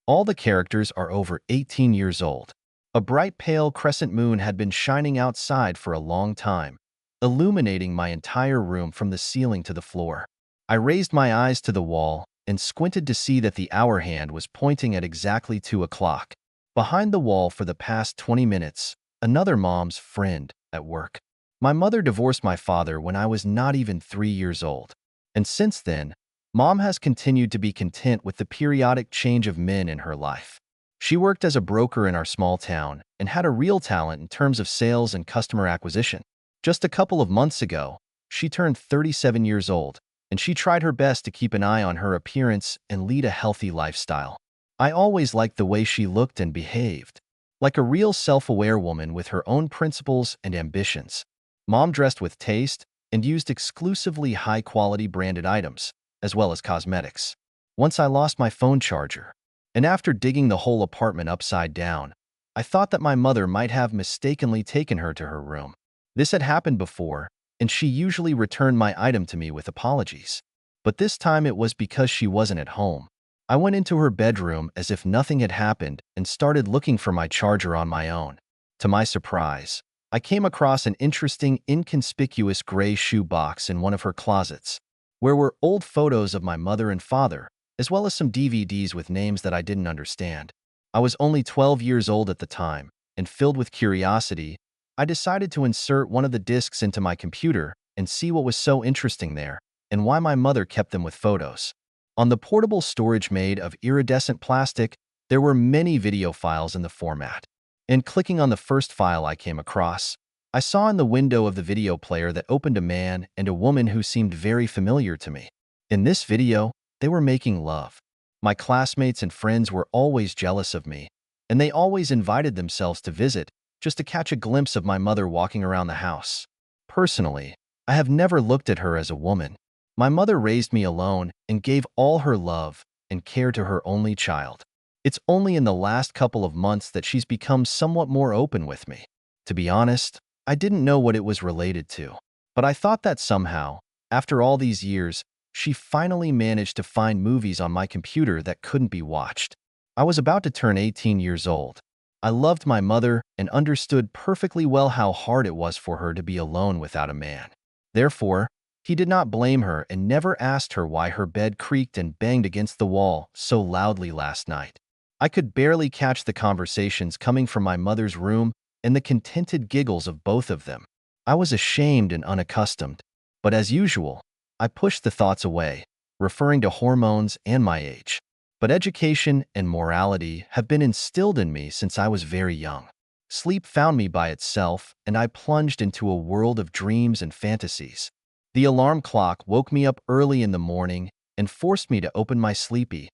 All the characters are over 18 years old. A bright pale crescent moon had been shining outside for a long time, illuminating my entire room from the ceiling to the floor. I raised my eyes to the wall and squinted to see that the hour hand was pointing at exactly 2 o'clock. Behind the wall for the past 20 minutes, another mom's friend at work. My mother divorced my father when I was not even 3 years old. And since then, Mom has continued to be content with the periodic change of men in her life. She worked as a broker in our small town and had a real talent in terms of sales and customer acquisition. Just a couple of months ago, she turned 37 years old, and she tried her best to keep an eye on her appearance and lead a healthy lifestyle. I always liked the way she looked and behaved, like a real self-aware woman with her own principles and ambitions. Mom dressed with taste and used exclusively high-quality branded items, as well as cosmetics. Once I lost my phone charger, and after digging the whole apartment upside down, I thought that my mother might have mistakenly taken her to her room. This had happened before, and she usually returned my item to me with apologies. But this time it was because she wasn't at home. I went into her bedroom as if nothing had happened and started looking for my charger on my own. To my surprise, I came across an interesting, inconspicuous gray shoe box in one of her closets, where were old photos of my mother and father, as well as some DVDs with names that I didn't understand. I was only 12 years old at the time, and filled with curiosity, I decided to insert one of the discs into my computer and see what was so interesting there, and why my mother kept them with photos. On the portable storage made of iridescent plastic, there were many video files in the format. And clicking on the first file I came across, I saw in the window of the video player that opened a man and a woman who seemed very familiar to me. In this video, they were making love. My classmates and friends were always jealous of me, and they always invited themselves to visit just to catch a glimpse of my mother walking around the house. Personally, I have never looked at her as a woman. My mother raised me alone and gave all her love and care to her only child. It's only in the last couple of months that she's become somewhat more open with me. To be honest, I didn't know what it was related to, but I thought that somehow, after all these years, she finally managed to find movies on my computer that couldn't be watched. I was about to turn 18 years old. I loved my mother and understood perfectly well how hard it was for her to be alone without a man. Therefore, he did not blame her and never asked her why her bed creaked and banged against the wall so loudly last night. I could barely catch the conversations coming from my mother's room and the contented giggles of both of them. I was ashamed and unaccustomed, but as usual, I pushed the thoughts away, referring to hormones and my age. But education and morality have been instilled in me since I was very young. Sleep found me by itself, and I plunged into a world of dreams and fantasies. The alarm clock woke me up early in the morning and forced me to open my sleepy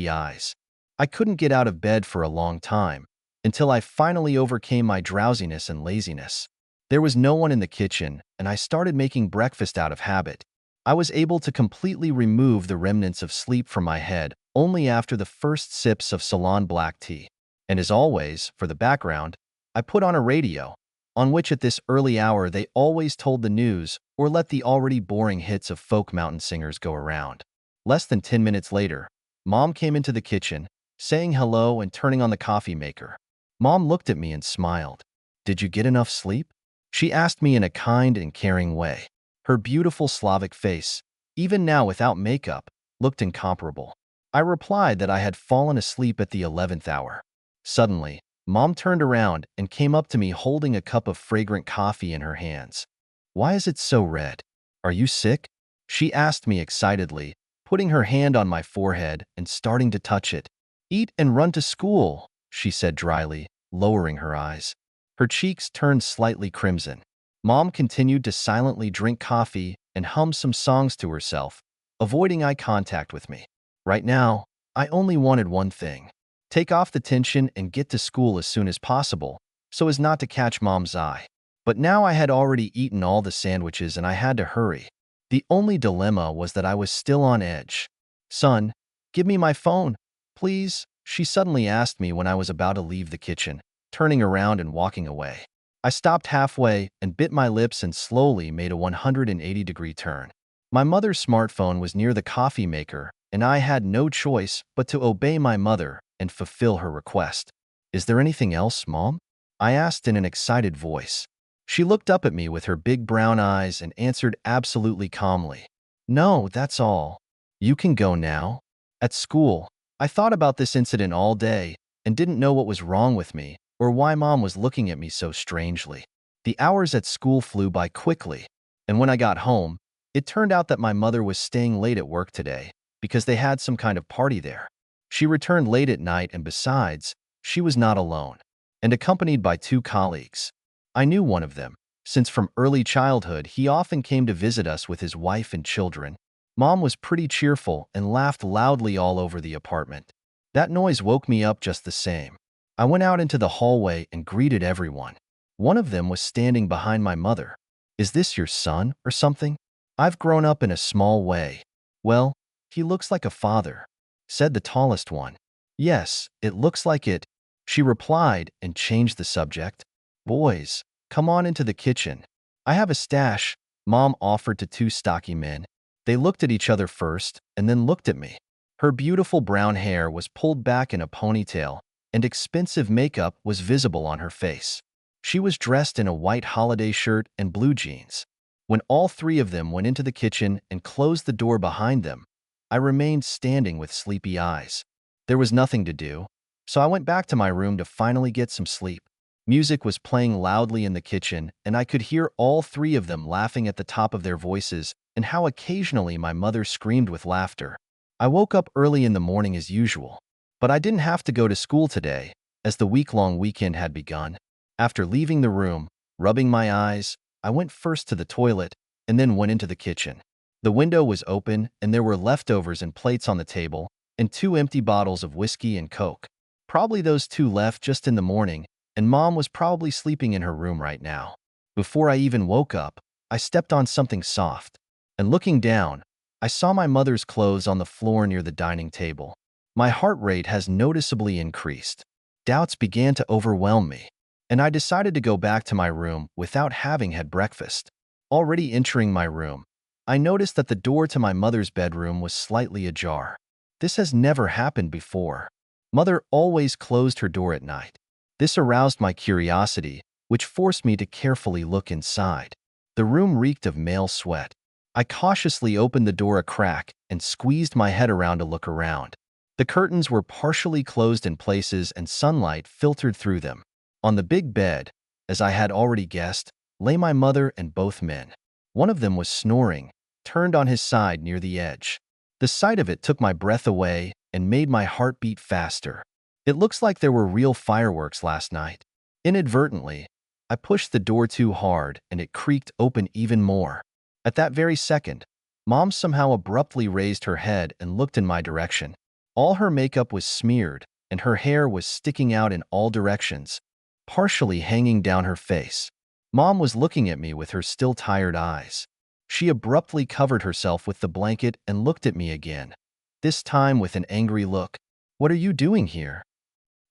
eyes. I couldn't get out of bed for a long time, until I finally overcame my drowsiness and laziness. There was no one in the kitchen, and I started making breakfast out of habit. I was able to completely remove the remnants of sleep from my head only after the first sips of Ceylon black tea. And as always, for the background, I put on a radio, on which at this early hour they always told the news or let the already boring hits of folk mountain singers go around. Less than 10 minutes later, Mom came into the kitchen, saying hello and turning on the coffee maker. Mom looked at me and smiled. "Did you get enough sleep?" she asked me in a kind and caring way. Her beautiful Slavic face, even now without makeup, looked incomparable. I replied that I had fallen asleep at the 11th hour. Suddenly, Mom turned around and came up to me holding a cup of fragrant coffee in her hands. "Why is it so red? Are you sick?" she asked me excitedly, putting her hand on my forehead and starting to touch it. "Eat and run to school," she said dryly, lowering her eyes. Her cheeks turned slightly crimson. Mom continued to silently drink coffee and hum some songs to herself, avoiding eye contact with me. Right now, I only wanted one thing: take off the tension and get to school as soon as possible, so as not to catch Mom's eye. But now I had already eaten all the sandwiches and I had to hurry. The only dilemma was that I was still on edge. "Son, give me my phone, please," she suddenly asked me when I was about to leave the kitchen, turning around and walking away. I stopped halfway and bit my lips and slowly made a 180-degree turn. My mother's smartphone was near the coffee maker, and I had no choice but to obey my mother and fulfill her request. "Is there anything else, Mom?" I asked in an excited voice. She looked up at me with her big brown eyes and answered absolutely calmly. "No, that's all. You can go now." At school, I thought about this incident all day and didn't know what was wrong with me or why Mom was looking at me so strangely. The hours at school flew by quickly, and when I got home, it turned out that my mother was staying late at work today because they had some kind of party there. She returned late at night, and besides, she was not alone, and accompanied by two colleagues. I knew one of them, since from early childhood he often came to visit us with his wife and children. Mom was pretty cheerful and laughed loudly all over the apartment. That noise woke me up just the same. I went out into the hallway and greeted everyone. One of them was standing behind my mother. "Is this your son or something? I've grown up in a small way." "Well, he looks like a father," said the tallest one. "Yes, it looks like it," she replied and changed the subject. "Boys, come on into the kitchen. I have a stash," Mom offered to two stocky men. They looked at each other first and then looked at me. Her beautiful brown hair was pulled back in a ponytail, and expensive makeup was visible on her face. She was dressed in a white holiday shirt and blue jeans. When all three of them went into the kitchen and closed the door behind them, I remained standing with sleepy eyes. There was nothing to do, so I went back to my room to finally get some sleep. Music was playing loudly in the kitchen, and I could hear all three of them laughing at the top of their voices and how occasionally my mother screamed with laughter. I woke up early in the morning as usual, but I didn't have to go to school today, as the week-long weekend had begun. After leaving the room, rubbing my eyes, I went first to the toilet and then went into the kitchen. The window was open and there were leftovers and plates on the table and two empty bottles of whiskey and Coke. Probably those two left just in the morning, and Mom was probably sleeping in her room right now. Before I even woke up, I stepped on something soft, and looking down, I saw my mother's clothes on the floor near the dining table. My heart rate has noticeably increased. Doubts began to overwhelm me, and I decided to go back to my room without having had breakfast. Already entering my room, I noticed that the door to my mother's bedroom was slightly ajar. This has never happened before. Mother always closed her door at night. This aroused my curiosity, which forced me to carefully look inside. The room reeked of male sweat. I cautiously opened the door a crack and squeezed my head around to look around. The curtains were partially closed in places and sunlight filtered through them. On the big bed, as I had already guessed, lay my mother and both men. One of them was snoring, turned on his side near the edge. The sight of it took my breath away and made my heart beat faster. It looks like there were real fireworks last night. Inadvertently, I pushed the door too hard and it creaked open even more. At that very second, Mom somehow abruptly raised her head and looked in my direction. All her makeup was smeared and her hair was sticking out in all directions, partially hanging down her face. Mom was looking at me with her still tired eyes. She abruptly covered herself with the blanket and looked at me again, this time with an angry look. "What are you doing here?"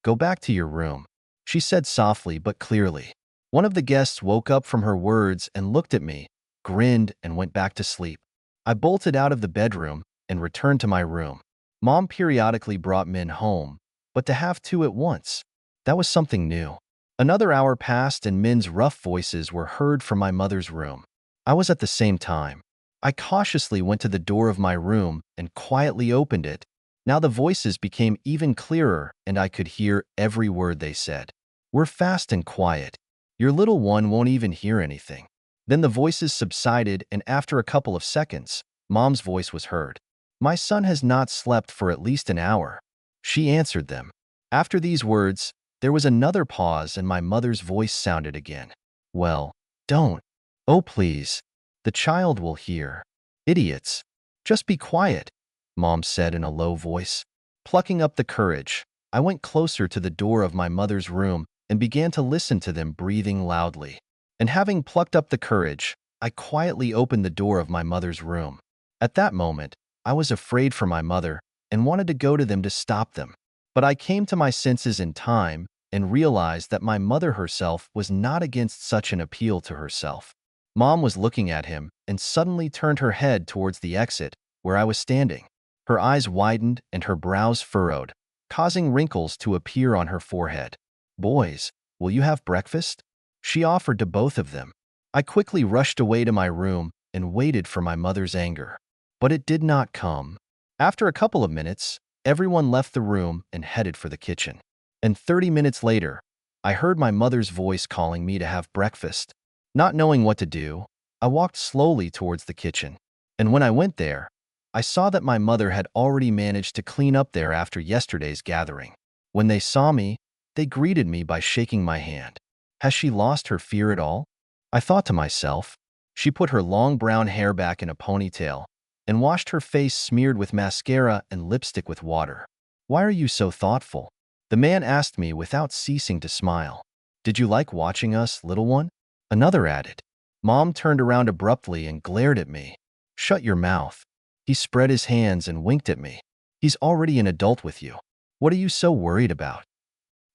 "Go back to your room," she said softly but clearly. One of the guests woke up from her words and looked at me, grinned, and went back to sleep. I bolted out of the bedroom and returned to my room. Mom periodically brought men home, but to have two at once, that was something new. Another hour passed and men's rough voices were heard from my mother's room. I was at the same time. I cautiously went to the door of my room and quietly opened it. Now the voices became even clearer and I could hear every word they said. "We're fast and quiet. Your little one won't even hear anything." Then the voices subsided, and after a couple of seconds, Mom's voice was heard. "My son has not slept for at least an hour." She answered them. After these words, there was another pause and my mother's voice sounded again. "Well, don't. Oh, please. The child will hear. Idiots. Just be quiet," Mom said in a low voice. Plucking up the courage, I went closer to the door of my mother's room and began to listen to them breathing loudly. And having plucked up the courage, I quietly opened the door of my mother's room. At that moment, I was afraid for my mother and wanted to go to them to stop them. But I came to my senses in time and realized that my mother herself was not against such an appeal to herself. Mom was looking at him and suddenly turned her head towards the exit where I was standing. Her eyes widened and her brows furrowed. causing wrinkles to appear on her forehead. "Boys, will you have breakfast?" she offered to both of them. I quickly rushed away to my room and waited for my mother's anger. But it did not come. After a couple of minutes, everyone left the room and headed for the kitchen. And 30 minutes later, I heard my mother's voice calling me to have breakfast. Not knowing what to do, I walked slowly towards the kitchen. And when I went there, I saw that my mother had already managed to clean up there after yesterday's gathering. When they saw me, they greeted me by shaking my hand. Has she lost her fear at all? I thought to myself. She put her long brown hair back in a ponytail and washed her face smeared with mascara and lipstick with water. "Why are you so thoughtful?" the man asked me without ceasing to smile. "Did you like watching us, little one?" Another added. Mom turned around abruptly and glared at me. "Shut your mouth." He spread his hands and winked at me. "He's already an adult with you. What are you so worried about?"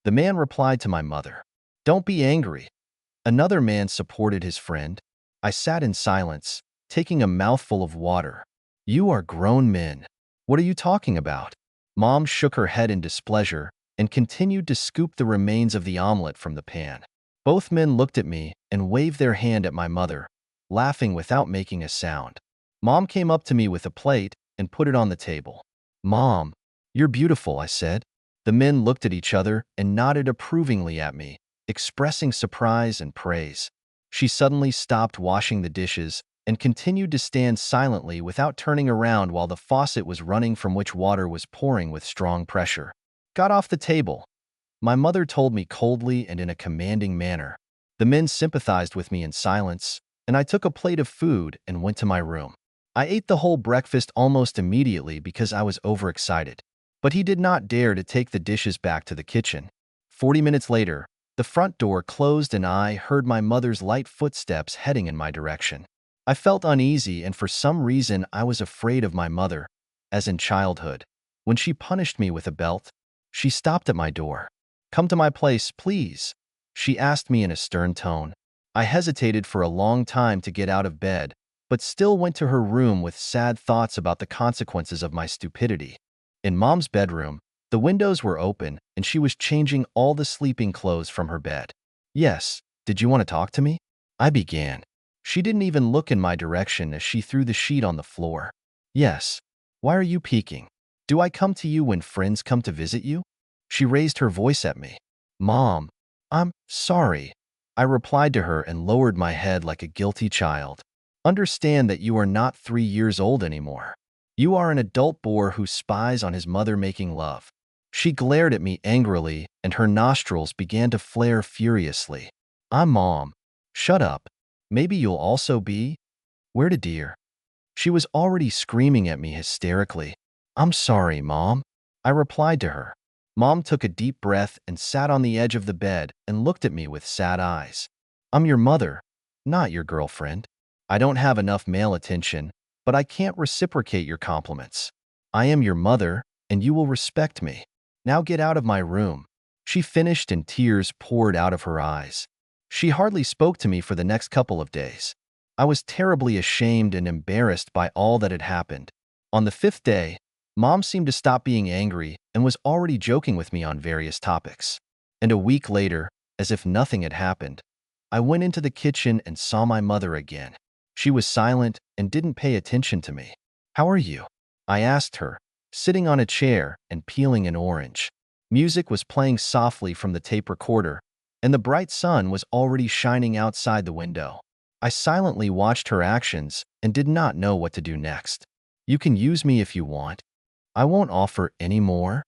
The man replied to my mother. "Don't be angry." Another man supported his friend. I sat in silence, taking a mouthful of water. "You are grown men. What are you talking about?" Mom shook her head in displeasure and continued to scoop the remains of the omelet from the pan. Both men looked at me and waved their hand at my mother, laughing without making a sound. Mom came up to me with a plate and put it on the table. "Mom, you're beautiful," I said. The men looked at each other and nodded approvingly at me, expressing surprise and praise. She suddenly stopped washing the dishes and continued to stand silently without turning around while the faucet was running from which water was pouring with strong pressure. "Got off the table," my mother told me coldly and in a commanding manner. The men sympathized with me in silence, and I took a plate of food and went to my room. I ate the whole breakfast almost immediately because I was overexcited. But he did not dare to take the dishes back to the kitchen. 40 minutes later, the front door closed and I heard my mother's light footsteps heading in my direction. I felt uneasy and for some reason I was afraid of my mother, as in childhood. When she punished me with a belt, she stopped at my door. "Come to my place, please," she asked me in a stern tone. I hesitated for a long time to get out of bed, but still went to her room with sad thoughts about the consequences of my stupidity. In Mom's bedroom, the windows were open and she was changing all the sleeping clothes from her bed. "Yes, did you want to talk to me?" I began. She didn't even look in my direction as she threw the sheet on the floor. "Yes. Why are you peeking? Do I come to you when friends come to visit you?" She raised her voice at me. "Mom, I'm sorry," I replied to her and lowered my head like a guilty child. "Understand that you are not 3 years old anymore. You are an adult boy who spies on his mother making love." She glared at me angrily and her nostrils began to flare furiously. Mom. Shut up. Maybe you'll also be? Where to, dear?" She was already screaming at me hysterically. "I'm sorry, Mom," I replied to her. Mom took a deep breath and sat on the edge of the bed and looked at me with sad eyes. "I'm your mother, not your girlfriend. I don't have enough male attention, but I can't reciprocate your compliments. I am your mother, and you will respect me. Now get out of my room." She finished and tears poured out of her eyes. She hardly spoke to me for the next couple of days. I was terribly ashamed and embarrassed by all that had happened. On the 5th day, Mom seemed to stop being angry and was already joking with me on various topics. And a week later, as if nothing had happened, I went into the kitchen and saw my mother again. She was silent and didn't pay attention to me. "How are you?" I asked her, sitting on a chair and peeling an orange. Music was playing softly from the tape recorder, and the bright sun was already shining outside the window. I silently watched her actions and did not know what to do next. "You can use me if you want. I won't offer any more,"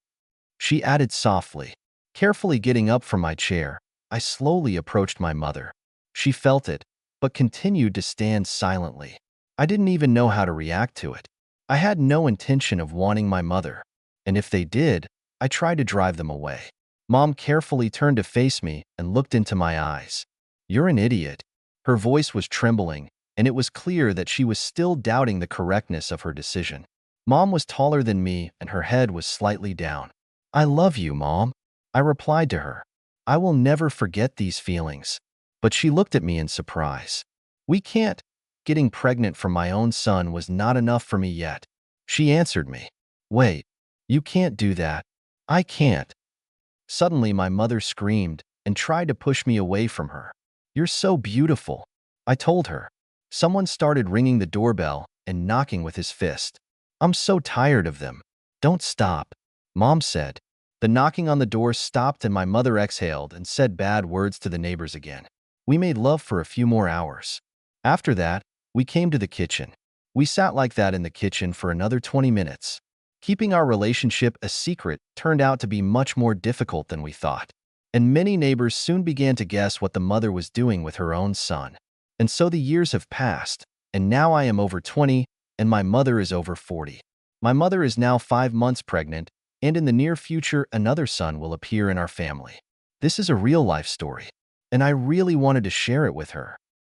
she added softly. Carefully getting up from my chair, I slowly approached my mother. She felt it, but continued to stand silently. I didn't even know how to react to it. I had no intention of wanting my mother, and if they did, I tried to drive them away. Mom carefully turned to face me and looked into my eyes. "You're an idiot." Her voice was trembling, and it was clear that she was still doubting the correctness of her decision. Mom was taller than me and her head was slightly down. "I love you, Mom," I replied to her. "I will never forget these feelings." But she looked at me in surprise. "We can't. Getting pregnant from my own son was not enough for me yet." She answered me. "Wait, you can't do that. I can't. Suddenly, my mother screamed and tried to push me away from her. You're so beautiful, I told her. Someone started ringing the doorbell and knocking with his fist. I'm so tired of them. Don't stop, Mom said. The knocking on the door stopped and my mother exhaled and said bad words to the neighbors again. We made love for a few more hours. After that, we came to the kitchen. We sat like that in the kitchen for another 20 minutes. Keeping our relationship a secret turned out to be much more difficult than we thought. And many neighbors soon began to guess what the mother was doing with her own son. And so the years have passed, and now I am over 20, and my mother is over 40. My mother is now 5 months pregnant, and in the near future, another son will appear in our family. This is a real-life story, and I really wanted to share it with her.